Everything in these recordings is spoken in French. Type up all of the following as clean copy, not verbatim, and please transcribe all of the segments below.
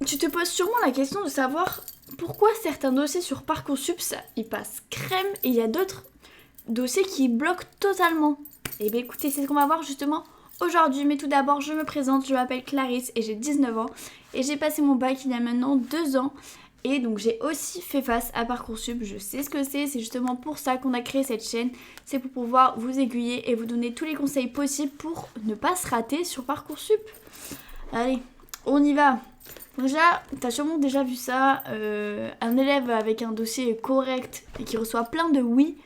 Tu te poses sûrement la question de savoir pourquoi certains dossiers sur Parcoursup, ils passent crème et il y a d'autres dossiers qui bloquent totalement. Et bien écoutez, c'est ce qu'on va voir justement aujourd'hui. Mais tout d'abord, je me présente, je m'appelle Clarisse et j'ai 19 ans. Et j'ai passé mon bac il y a maintenant 2 ans. Et donc j'ai aussi fait face à Parcoursup, je sais ce que c'est justement pour ça qu'on a créé cette chaîne. C'est pour pouvoir vous aiguiller et vous donner tous les conseils possibles pour ne pas se rater sur Parcoursup. Allez, on y va. Déjà, t'as sûrement déjà vu ça, un élève avec un dossier correct et qui reçoit plein de oui,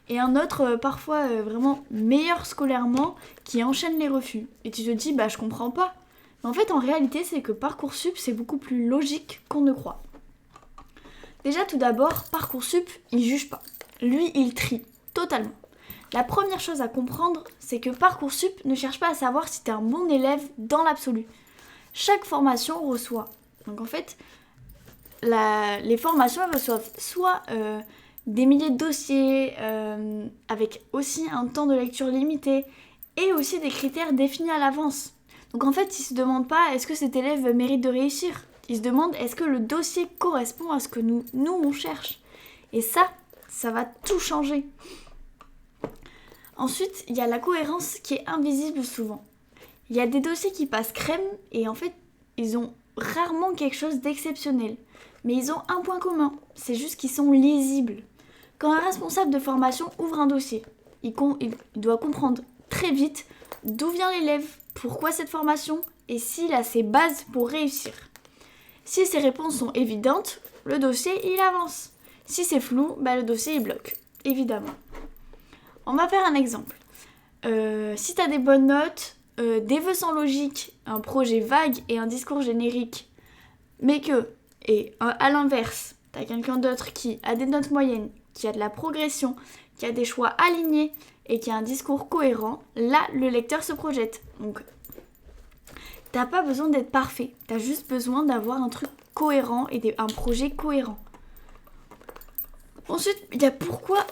et un autre parfois vraiment meilleur scolairement qui enchaîne les refus. Et tu te dis, bah je comprends pas. Mais en fait, en réalité, c'est que Parcoursup, c'est beaucoup plus logique qu'on ne croit. Déjà, tout d'abord, Parcoursup, il juge pas. Lui, il trie totalement. La première chose à comprendre, c'est que Parcoursup ne cherche pas à savoir si t'es un bon élève dans l'absolu. Chaque formation reçoit. Donc en fait, les formations elles reçoivent soit des milliers de dossiers avec aussi un temps de lecture limité et aussi des critères définis à l'avance. Donc en fait, ils se demandent pas est-ce que cet élève mérite de réussir. Ils se demandent est-ce que le dossier correspond à ce que nous on cherche. Et ça va tout changer. Ensuite, il y a la cohérence qui est invisible souvent. Il y a des dossiers qui passent crème et en fait, ils ont rarement quelque chose d'exceptionnel. Mais ils ont un point commun, c'est juste qu'ils sont lisibles. Quand un responsable de formation ouvre un dossier, il doit comprendre très vite d'où vient l'élève, pourquoi cette formation et s'il a ses bases pour réussir. Si ces réponses sont évidentes, le dossier il avance. Si c'est flou, le dossier il bloque, évidemment. On va faire un exemple. Si tu as des bonnes notes, des vœux sans logique, un projet vague et un discours générique, mais à l'inverse, t'as quelqu'un d'autre qui a des notes moyennes, qui a de la progression, qui a des choix alignés et qui a un discours cohérent, là, le lecteur se projette. Donc, t'as pas besoin d'être parfait, t'as juste besoin d'avoir un truc cohérent et un projet cohérent. Ensuite, il y a pourquoi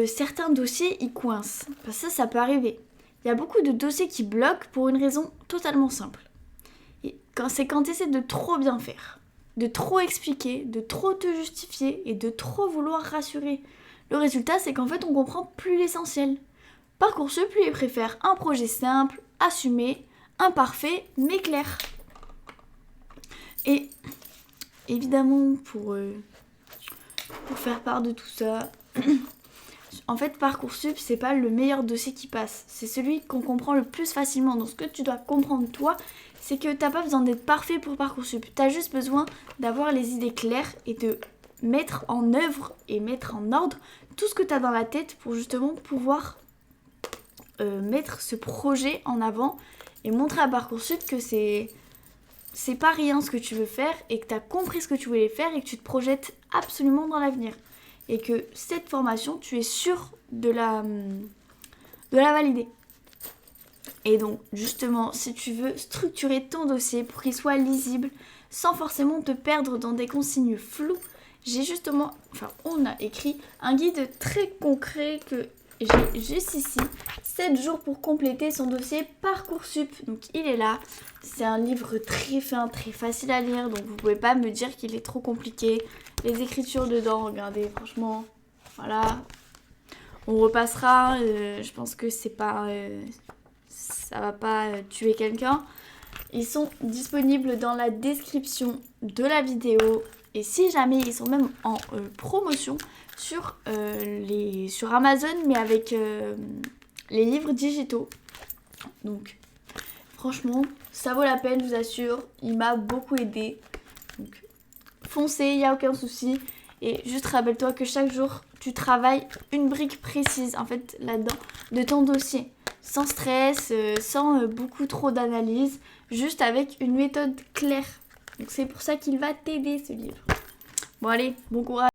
certains dossiers, ils coincent. Parce que ça peut arriver. Il y a beaucoup de dossiers qui bloquent pour une raison totalement simple. C'est quand tu essaies de trop bien faire, de trop expliquer, de trop te justifier et de trop vouloir rassurer. Le résultat, c'est qu'en fait, on comprend plus l'essentiel. Parcoursup, lui, il préfère un projet simple, assumé, imparfait, mais clair. Et évidemment, pour faire part de tout ça... En fait, Parcoursup, c'est pas le meilleur dossier qui passe. C'est celui qu'on comprend le plus facilement. Donc, ce que tu dois comprendre, toi, c'est que t'as pas besoin d'être parfait pour Parcoursup. T'as juste besoin d'avoir les idées claires et de mettre en œuvre et mettre en ordre tout ce que t'as dans la tête pour justement pouvoir mettre ce projet en avant et montrer à Parcoursup que c'est pas rien ce que tu veux faire et que t'as compris ce que tu voulais faire et que tu te projettes absolument dans l'avenir. Et que cette formation, tu es sûr de la valider. Et donc, justement, si tu veux structurer ton dossier pour qu'il soit lisible, sans forcément te perdre dans des consignes floues, on a écrit un guide très concret que j'ai juste ici. 7 jours pour compléter son dossier Parcoursup. Donc, il est là. C'est un livre très fin, très facile à lire. Donc, vous pouvez pas me dire qu'il est trop compliqué. Les écritures dedans, regardez, franchement, voilà. On repassera. Je pense que ça va pas tuer quelqu'un. Ils sont disponibles dans la description de la vidéo. Et si jamais ils sont même en promotion sur Amazon, mais avec les livres digitaux. Donc, franchement, ça vaut la peine, je vous assure. Il m'a beaucoup aidé. Donc, foncez, il n'y a aucun souci. Et juste rappelle-toi que chaque jour, tu travailles une brique précise, en fait, là-dedans, de ton dossier. Sans stress, sans beaucoup trop d'analyse, juste avec une méthode claire. Donc c'est pour ça qu'il va t'aider, ce livre. Bon allez, bon courage.